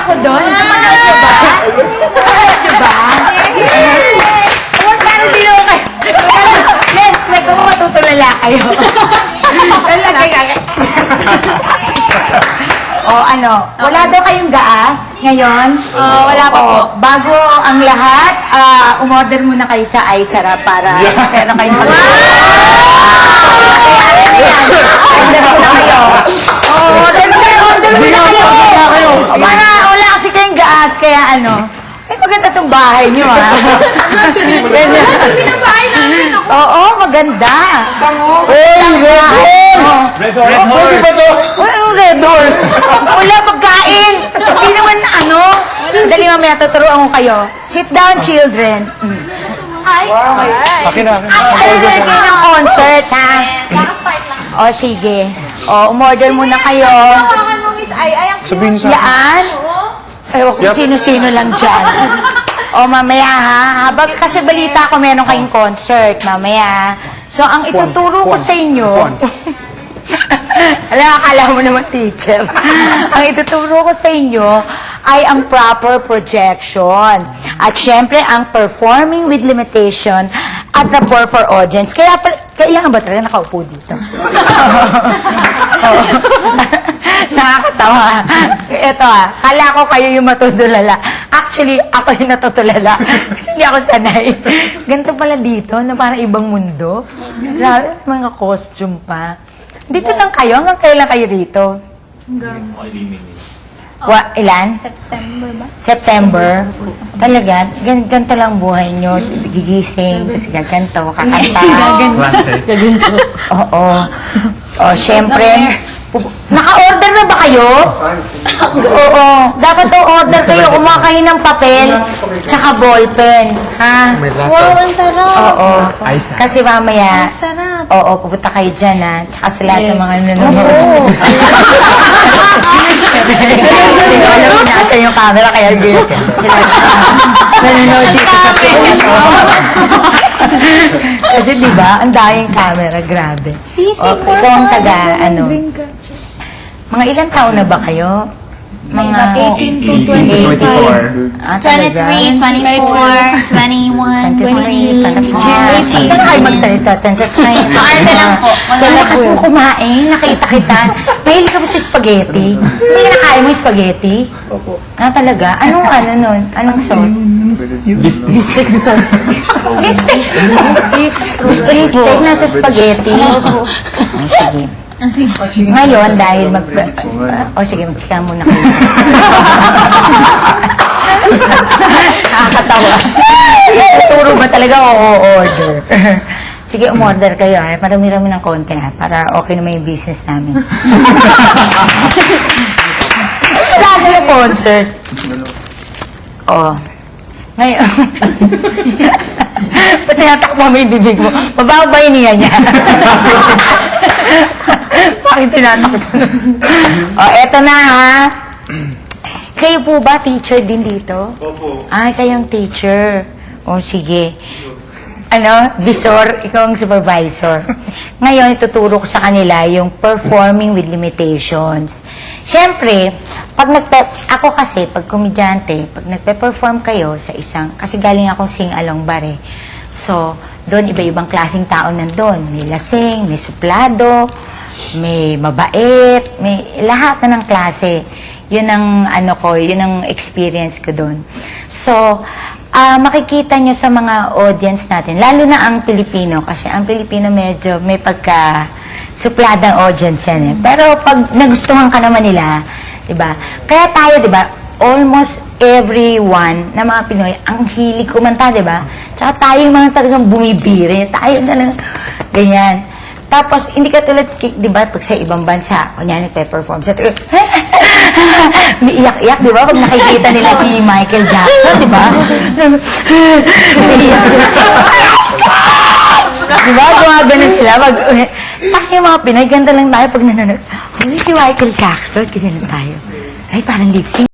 ako doon. Napanood niyo ba? Diba? Pero di naman kayo. Yes, may kung matutulala kayo. Wala daw kayong gaas ngayon? Wala pa po. Bago ang lahat, umorder muna kayo sa Aysara para meron kayong order muna kayo. Order muna kayo. Para wala kasi kayong gaas, kaya maganda tong bahay niyo, ha? Pinabahay namin ako. Oo, maganda. Red Horse! Anong Red Horse? Wala pagkain. Hindi naman Dali mamaya, tuturuan ko kayo. Sit down, children. Ay. Akin na. Order kayo ng concert, ha? Kaka-start lang. O, sige. O, umorder muna kayo. Hawakan mo, Miss Ay. Ay, ang Sabihin sa akin. Yaan? Ewan kung sino-sino lang dyan. O, mamaya, ha? Kasi balita ko meron kayong concert, mamaya. So, ang ituturo ko sa inyo... akala mo naman, teacher. Ang ituturo ko sa inyo ay ang proper projection. At syempre, ang performing with limitation at rapport for audience. Kailangan ba talaga nakaupo dito? Nakakatawa. Ito kala ko kayo yung matutulala. Actually, ako yung natutulala. Kasi hindi ako sanay. Ganito pala dito, na parang ibang mundo. Mga costume pa. Dito lang kayo? Hanggang kailan kayo rito? Ilan? September ba? September? Talaga? Ganito lang buhay nyo? Gigising, tapos gaganto, kakanta. Gaganto. Oo. O, syempre, naka-order na ba kayo? Oo. Dapat order kayo. Kumuha kayo ng papel, tsaka ballpen. Ha? Wow, ang sarap. Oo. Kasi mamaya, Ang sarap. oo, pupunta kayo dyan, ha? Tsaka sa lahat ng mga nanonood. Alam mo, nasa yung camera, kaya sila nanonood dito sa pinya to. Kasi diba, ang daming camera, grabe. Ikaw ang mga ilang taon na ba kayo? Mga 18 to 25. 23, 24, 21, 20. Hindi kayo magsalita. 25. Arte lang po. So, lakas mo kumain. Nakita kita. Mahilig ka ba sa spaghetti? Hindi ka nakain mo yung spaghetti? Opo. Talaga? Anong sauce? Bistek sauce. Bistek sauce. Bistek na sa spaghetti. Sige. Ngayon, dahil sige, magkika muna kayo. Nakakatawa. Turo ba talaga o-order? Sige, umorder kayo, ha? Marami-rami ng konti, ha? Para okay naman yung business namin. Lalo yung concert. Ngayon. Ba't tinatakbo mo yung bibig mo? Mabaho ba yung niya niya? Bakit tinatakbo? Eto na, ha? Kayo po ba teacher din dito? Opo. Kayong teacher. Sige. Visor, ikaw ang supervisor. Ngayon, ituturo ko sa kanila yung performing with limitations. Siyempre, ako kasi, pag komedyante, pag nagpe-perform kayo sa kasi galing akong sing-along bar eh. So, doon iba-ibang klaseng tao nandun. May lasing, may suplado, may mabait, may lahat na ng klase. Yun ang yun ang experience ko doon. So, makikita nyo sa mga audience natin, lalo na ang Pilipino, kasi ang Pilipino medyo may pagka-supladang audience yan eh. Pero pag nagustuhan ka naman nila, diba? Kaya tayo, diba, almost everyone na mga Pinoy, ang hilig kumanta, diba? Tsaka tayo yung mga talagang bumibiri, tayo na lang, ganyan. Tapos, hindi ka tulad, diba, pag sa ibang bansa, kunya nagpe-perform sa may iyak-iyak, di ba? Pag nakikita nila si Michael Jackson, di ba? May iyak-iyak. Di ba? Gumaganon sila. Tayo mga Pinay, ganda lang tayo pag nanonood. Si Michael Jackson, kasi tayo. Ay, parang lip-sync.